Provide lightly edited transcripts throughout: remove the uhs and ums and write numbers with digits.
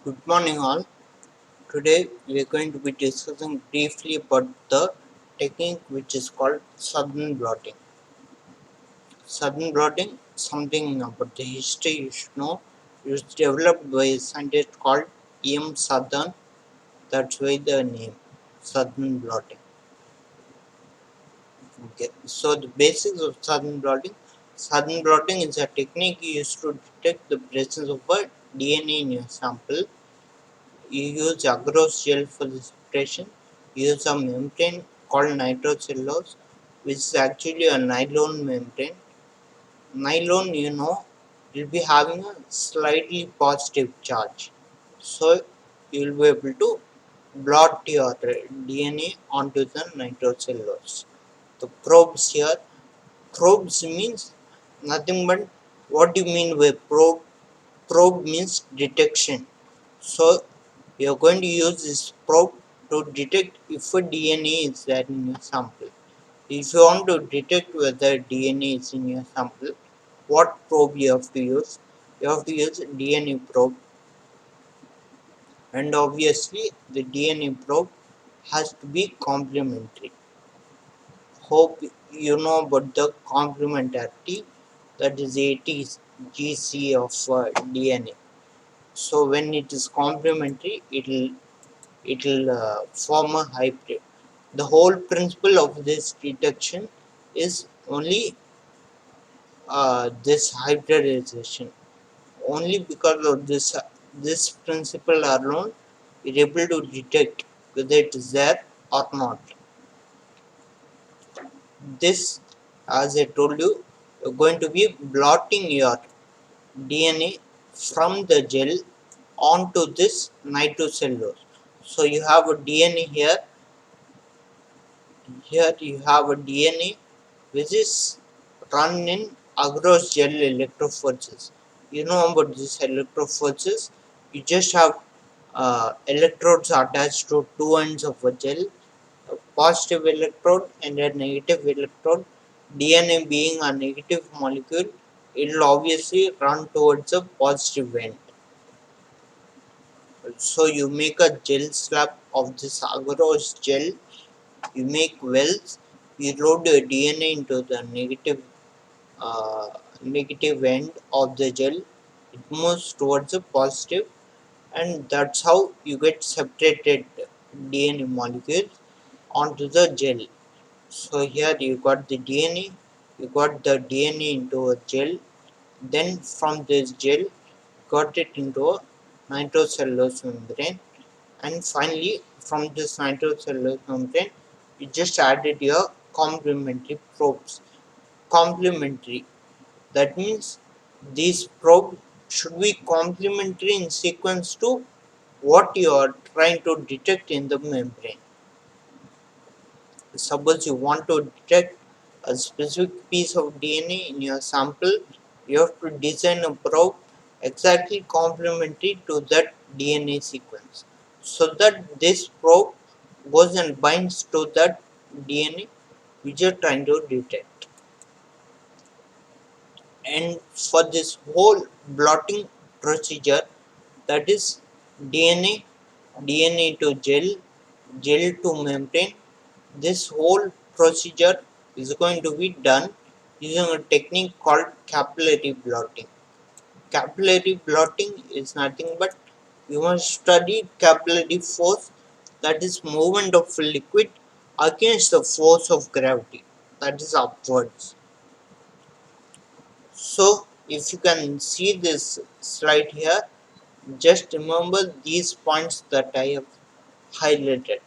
Good morning, all. Today we are going to be discussing briefly about the technique which is called Southern blotting. Southern blotting, something about the history you should know, is developed by a scientist called E.M. Southern. That's why the name Southern blotting. Okay. So the basics of Southern blotting. Southern blotting is a technique used to detect the presence of a DNA in your sample. You use agarose gel for the separation. You use a membrane called nitrocellulose, which is actually a nylon membrane. Nylon, will be having a slightly positive charge. So you will be able to blot your DNA onto the nitrocellulose. The probes here, probes means nothing but what do you mean by probe? Probe means detection. So you are going to use this probe to detect if a DNA is there in your sample. If you want to detect whether DNA is in your sample, what probe you have to use? You have to use DNA probe, and obviously the DNA probe has to be complementary. Hope you know about the complementarity, that is ATGC of DNA. So when it is complementary, it will form a hybrid. The whole principle of this detection is only this hybridization. Only because of this principle alone, we are able to detect whether it is there or not. This, as I told you, you're going to be blotting your DNA from the gel onto this nitrocellulose. So you have a DNA here. Here you have a DNA which is run in agarose gel electrophoresis. You know about these electrophoresis. You just have electrodes attached to two ends of a gel, a positive electrode and a negative electrode. DNA being a negative molecule, it will obviously run towards a positive end. So you make a gel slab of this agarose gel. You make wells. You load your DNA into the uh, negative end of the gel. It moves towards a positive, and that's how you get separated DNA molecules onto the gel. So here you got the DNA, you got the DNA into a gel, then from this gel got it into a nitrocellulose membrane, and finally from this nitrocellulose membrane you just added your complementary probes. Complementary, that means these probes should be complementary in sequence to what you are trying to detect in the membrane. Suppose you want to detect a specific piece of DNA in your sample, you have to design a probe exactly complementary to that DNA sequence, so that this probe goes and binds to that DNA which you are trying to detect. And for this whole blotting procedure, that is DNA, DNA to gel, gel to membrane, this whole procedure is going to be done using a technique called capillary blotting. Capillary blotting is nothing but you must study capillary force, that is movement of liquid against the force of gravity, that is upwards. So if you can see this slide here, just remember these points that I have highlighted.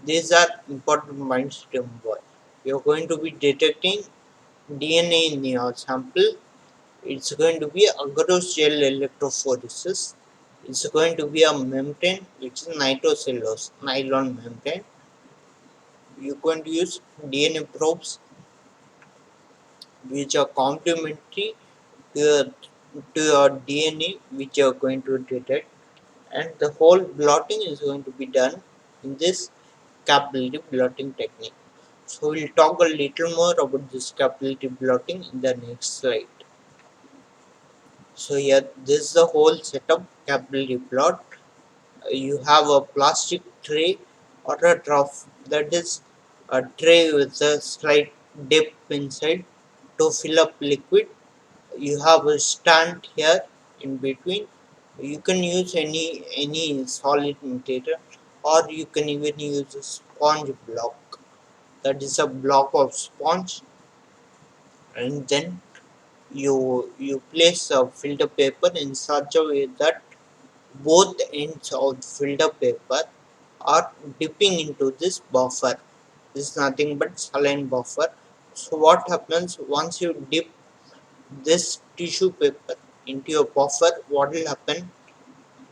These are important points to remember. You are going to be detecting DNA in your sample. It's going to be agarose gel electrophoresis. It's going to be a membrane which is nitrocellulose, nylon membrane. You're going to use DNA probes which are complementary your, to your DNA which you are going to detect, and the whole blotting is going to be done in this capillary blotting technique. So we'll talk a little more about this capillary blotting in the next slide. So here this is the whole setup capillary blot. You have a plastic tray or a trough, that is a tray with a slight dip inside to fill up liquid. You have a stand here in between. You can use any solid material, or you can even use a sponge block, that is a block of sponge. And then you place a filter paper in such a way that both ends of the filter paper are dipping into this buffer. This is nothing but saline buffer. So what happens once you dip this tissue paper into your buffer, what will happen?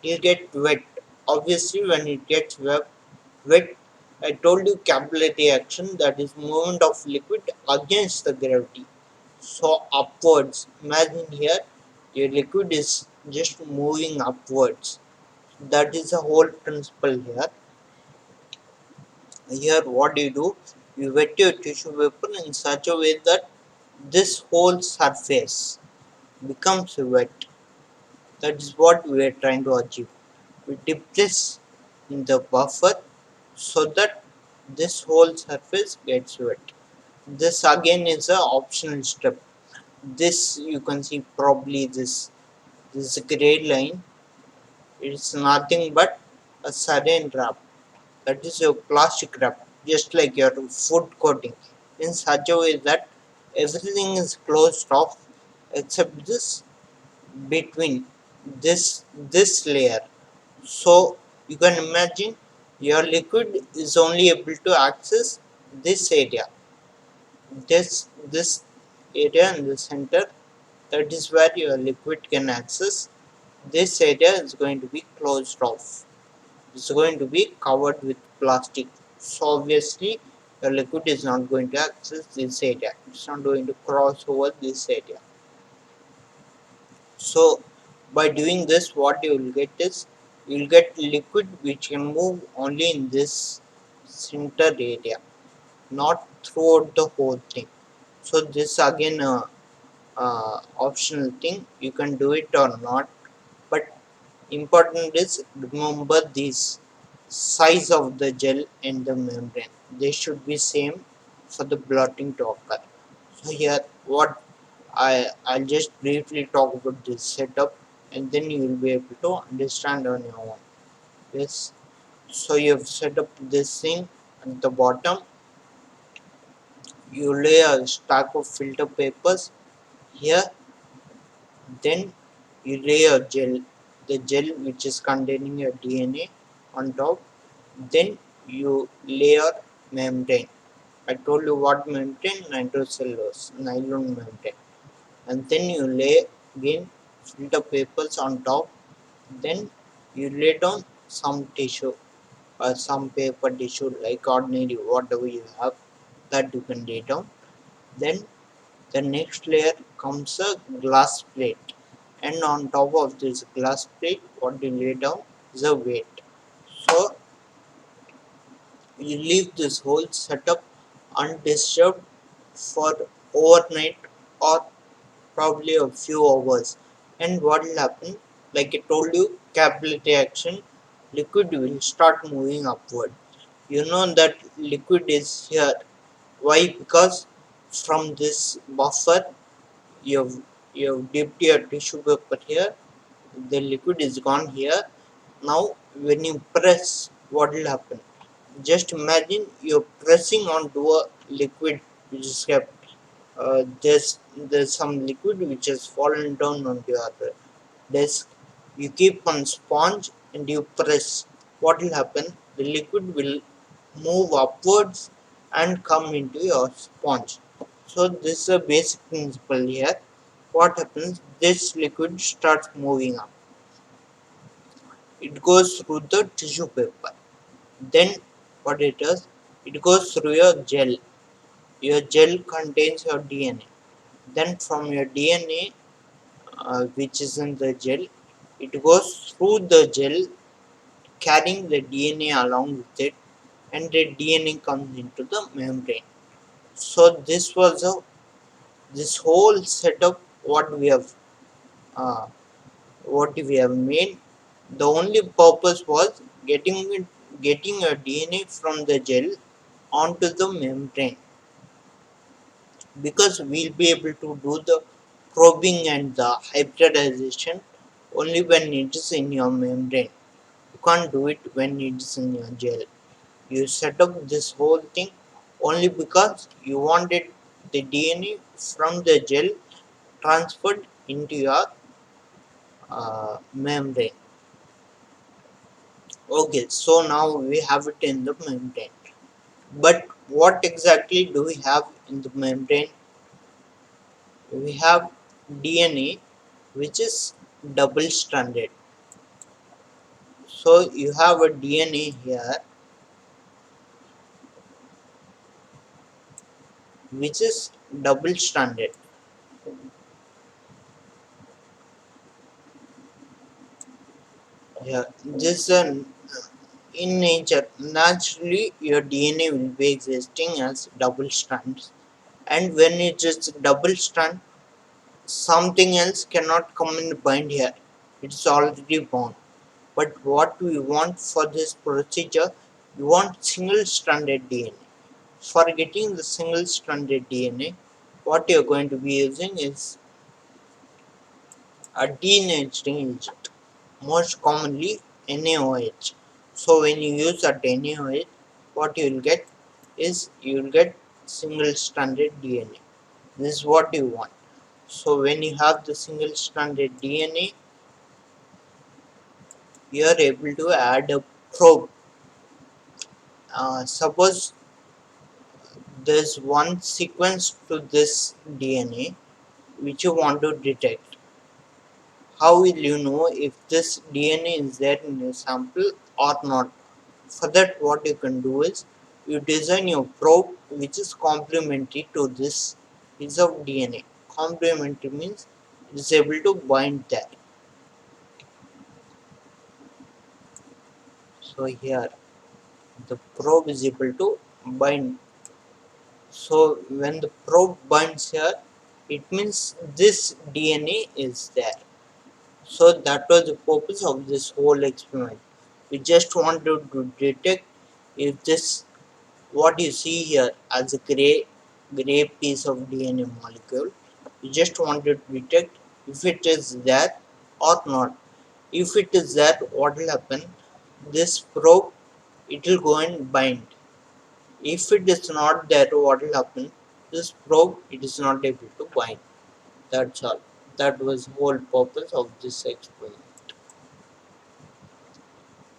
It will get wet. Obviously when it gets wet, I told you capillary action, that is movement of liquid against the gravity. So upwards, imagine here your liquid is just moving upwards. That is the whole principle here. Here what do? You wet your tissue paper in such a way that this whole surface becomes wet. That is what we are trying to achieve. We dip this in the buffer so that this whole surface gets wet. This again is a optional step. This you can see probably this gray line. It's nothing but a saran wrap. That is your plastic wrap, just like your food coating, in such a way that everything is closed off except this between this layer. So you can imagine your liquid is only able to access this area, this area in the center. That is where your liquid can access. This area is going to be closed off. It's going to be covered with plastic. So obviously the liquid is not going to access this area. It's not going to cross over this area. So by doing this, what you will get is you will get liquid which can move only in this center area, not throughout the whole thing. So this again optional thing. You can do it or not, but important is remember this size of the gel and the membrane. They should be same for the blotting to occur. So here what I'll just briefly talk about this setup, and then you will be able to understand on your own. Yes. So you have set up this thing at the bottom. You lay a stack of filter papers here. Then you lay a gel, the gel which is containing your DNA on top. Then you layer membrane. I told you what membrane, nitrocellulose, nylon membrane. And then you lay again filter papers on top. Then you lay down some tissue or some paper tissue like ordinary whatever you have, that you can lay down. Then the next layer comes a glass plate, and on top of this glass plate what you lay down is a weight. So you leave this whole setup undisturbed for overnight or probably a few hours. And what will happen, like I told you, capillary action, liquid will start moving upward. You know that liquid is here. Why? Because from this buffer you've you've dipped your tissue paper here, the liquid is gone here. Now when you press, what will happen? Just imagine you're pressing onto a liquid which is kept. There's some liquid which has fallen down onto your desk. You keep on sponge and you press. What will happen? The liquid will move upwards and come into your sponge. So this is a basic principle here. What happens? This liquid starts moving up. It goes through the tissue paper. Then what it does? It goes through your gel. Your gel contains your DNA. Then from your DNA, which is in the gel, it goes through the gel carrying the DNA along with it, and the DNA comes into the membrane. So this whole setup uh, what we have made. The only purpose was getting it, getting a DNA from the gel onto the membrane, because we'll be able to do the probing and the hybridization only when it is in your membrane. You can't do it when it is in your gel. You set up this whole thing only because you wanted the DNA from the gel transferred into your membrane. Okay, so now we have it in the membrane. But what exactly do we have in the membrane? We have DNA which is double stranded. So you have a DNA here which is double stranded. Yeah, this in nature, naturally your DNA will be existing as double strands, and when it is double strand, something else cannot come and bind here. It's already bound. But what we want for this procedure, we want single stranded DNA. For getting the single stranded DNA, what you're going to be using is a denaturing agent, most commonly NaOH. So when you use a NaOH, what you will get is you will get single stranded DNA. This is what you want. So when you have the single stranded DNA, you are able to add a probe. Suppose there's one sequence to this DNA which you want to detect. How will you know if this DNA is there in your sample or not? For that, what you can do is you design your probe which is complementary to this piece of DNA. Complementary means it is able to bind that. So here the probe is able to bind. So when the probe binds here, it means this DNA is there. So that was the purpose of this whole experiment. We just wanted to detect if this, what you see here as a gray piece of DNA molecule, we just wanted to detect if it is there or not. If it is there, what will happen? This probe, it will go and bind. If it is not there, what will happen? This probe, it is not able to bind. That's all. That was whole purpose of this experiment.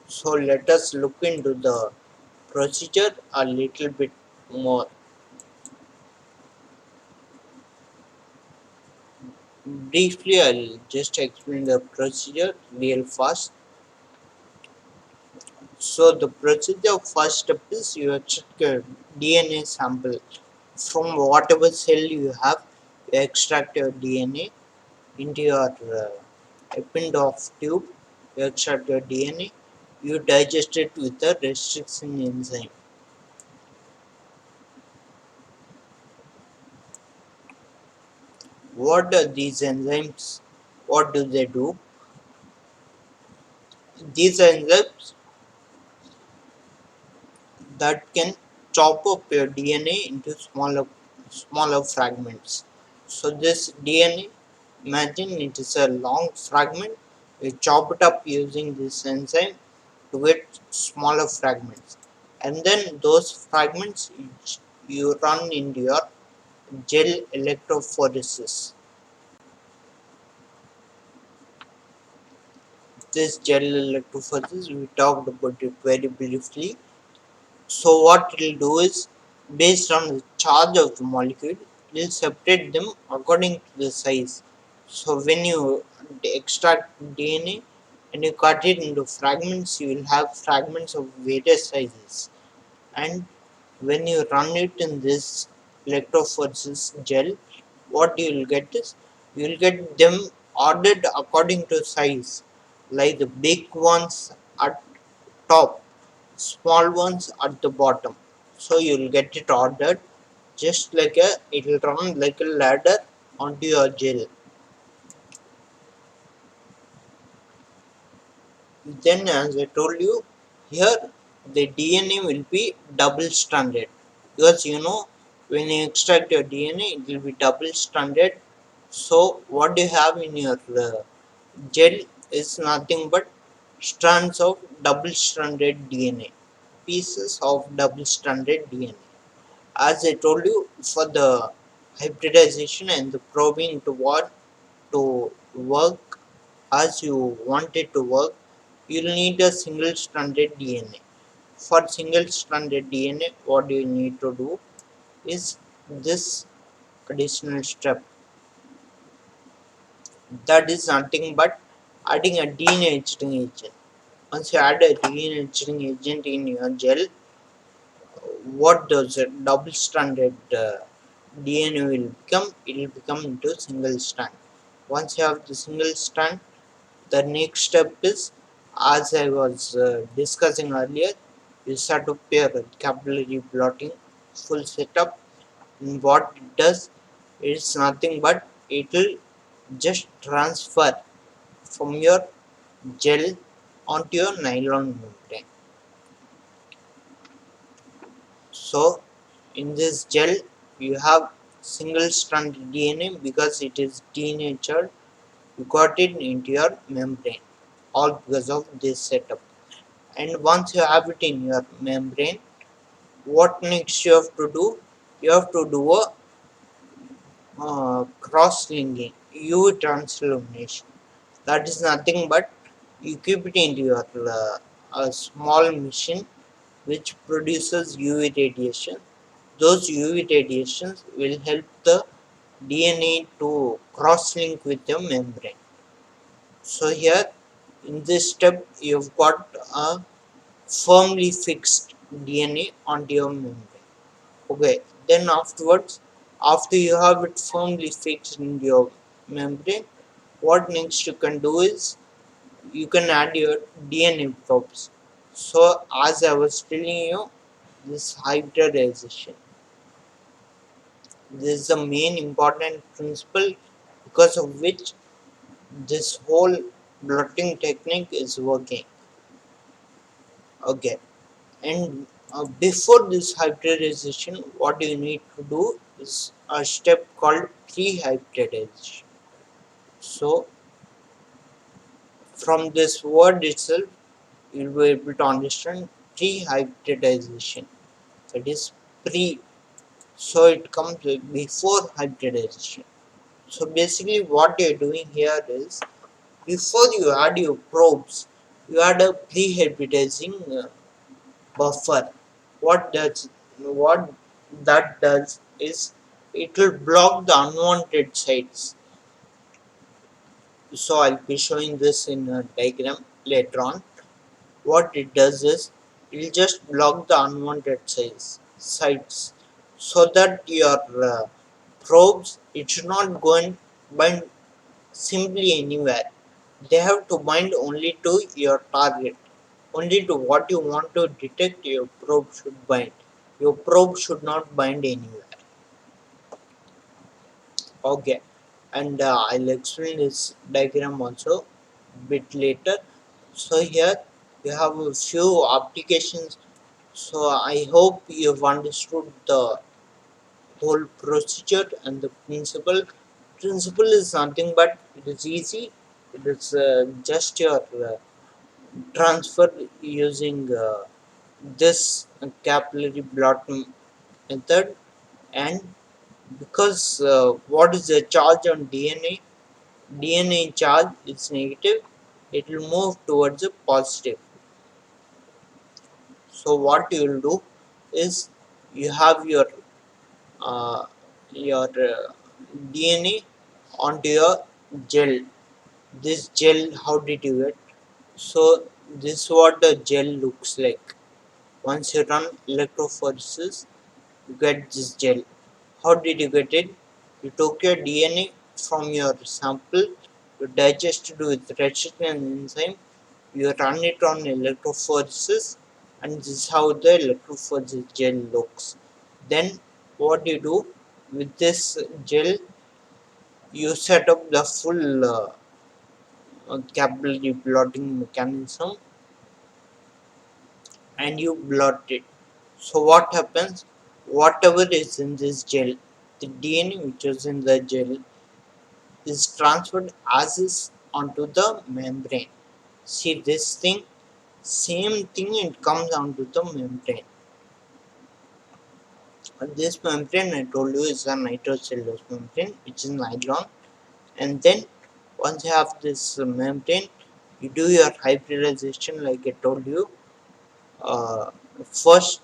So let us look into the procedure a little bit more. Briefly, I'll just explain the procedure real fast. So the procedure first step is you extract your DNA sample from whatever cell you have. You extract your DNA into your Eppendorf tube. You extract your DNA. You digest it with a restriction enzyme. What are these enzymes? What do they do? These enzymes that can chop up your DNA into smaller fragments. So this DNA, imagine it is a long fragment. We chop it up using this enzyme to get smaller fragments, and then those fragments you run into your gel electrophoresis. This gel electrophoresis, we talked about it very briefly. So what it will do is, based on the charge of the molecule, it will separate them according to the size. So when you extract DNA and you cut it into fragments, you will have fragments of various sizes. And when you run it in this electrophoresis gel, what you will get is, you will get them ordered according to size, like the big ones at top, small ones at the bottom. So you'll get it ordered just like it will run like a ladder onto your gel. Then, as I told you, Here, the DNA will be double stranded because when you extract your DNA, it will be double stranded. So, what you have in your gel is nothing but strands of double stranded DNA, pieces of double stranded DNA. As I told you, for the hybridization and the probing to work as you want it to work, you'll need a single stranded DNA. For single stranded DNA, what you need to do is this additional step. That is nothing but adding a denaturing agent. Once you add a denaturing agent in your gel, what does a double stranded DNA will become? It will become into single strand. Once you have the single strand, the next step is, as I was discussing earlier, you start to pair a capillary blotting full setup. And what it does, it's nothing but it will just transfer from your gel onto your nylon membrane. So in this gel you have single strand DNA because it is denatured. You got it into your membrane, all because of this setup. And once you have it in your membrane, what next you have to do? You have to do a cross-linking UV translumination. That is nothing but you keep it into your a small machine which produces UV radiation. Those UV radiations will help the DNA to cross-link with the membrane. So here in this step you've got a firmly fixed DNA onto your membrane. Okay, then afterwards, after you have it firmly fixed in your membrane, what next you can do is you can add your DNA probes. So as I was telling you, this hybridization, this is the main important principle because of which this whole blotting technique is working. Okay, and before this hybridization, what you need to do is a step called pre-hybridization. So from this word itself, you'll be able to understand pre-hybridization. That is pre. So it comes before hybridization. So basically, what you're doing here is before you add your probes, you add a pre-hybridizing buffer. What that does is it will block the unwanted sites. So I'll be showing this in a diagram later on. What it does is it will just block the unwanted sites so that your probes it should not go and bind simply anywhere. They have to bind only to your target, only to what you want to detect. Your probe should bind. Your probe should not bind anywhere. Okay, and I'll explain this diagram also bit later. So here you have a few applications. So I hope you've understood the whole procedure and the principle. Principle is nothing but it is easy. It is just your transfer using this capillary blot method, and because what is the charge on DNA? DNA charge is negative, it will move towards a positive. So what you will do is you have uh, your DNA onto your gel. This gel, how did you get? So this is what the gel looks like. Once you run electrophoresis, you get this gel. How did you get it? You took your DNA from your sample, you digested with resistant enzyme, you run it on electrophoresis, and this is how the electrophoresis gel looks. Then what you do with this gel, you set up the full capillary blotting mechanism. and you blot it. So what happens? Whatever is in this gel, the DNA which is in the gel is transferred as is onto the membrane. See this thing, same thing it comes onto the membrane. This membrane I told you is a nitrocellulose membrane which is nylon, and then once you have this membrane, you do your hybridization like I told you. Uh, First,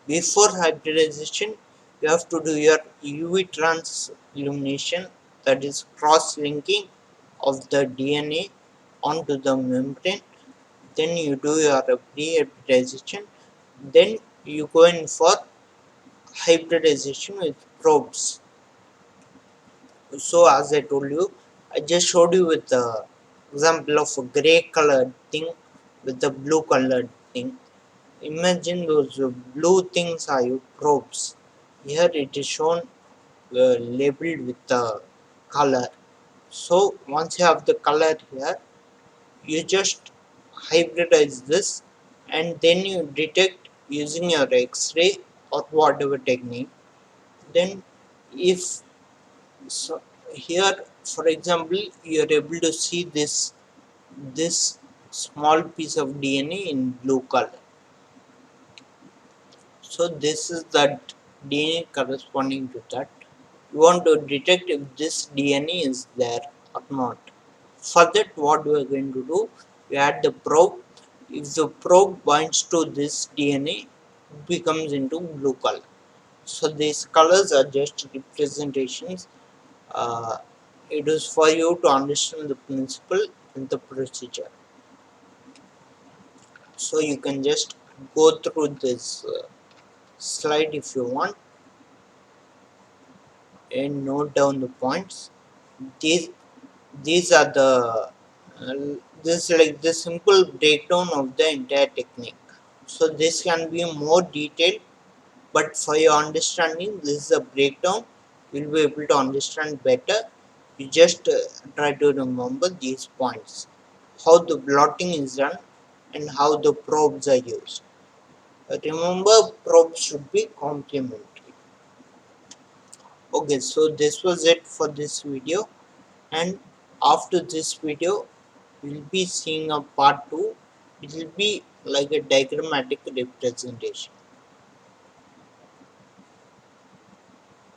before hybridization, you have to do your UV transillumination, that is cross-linking of the DNA onto the membrane. Then you do your pre-hybridization. Then you go in for hybridization with probes. So as I told you, I just showed you with the example of a gray colored thing with the blue colored thing. Imagine those blue things are your probes. Here it is shown labeled with the color. So once you have the color here, you just hybridize this and then you detect using your X-ray or whatever technique. Then if so, here for example you are able to see this small piece of DNA in blue color. So this is that DNA corresponding to that. You want to detect if this DNA is there or not. For that, what we are going to do, we add the probe. If the probe binds to this DNA, it becomes into blue color. So these colors are just representations. Uh, it is for you to understand the principle and the procedure. So you can just go through this slide if you want and note down the points. These these are the uh, this is like the simple breakdown of the entire technique. So this can be more detailed, but for your understanding this is a breakdown. You'll be able to understand better. You just try to remember these points, how the blotting is done and how the probes are used. Remember, probes should be complementary. Okay, so this was it for this video, and after this video we'll be seeing a part 2. It will be like a diagrammatic representation.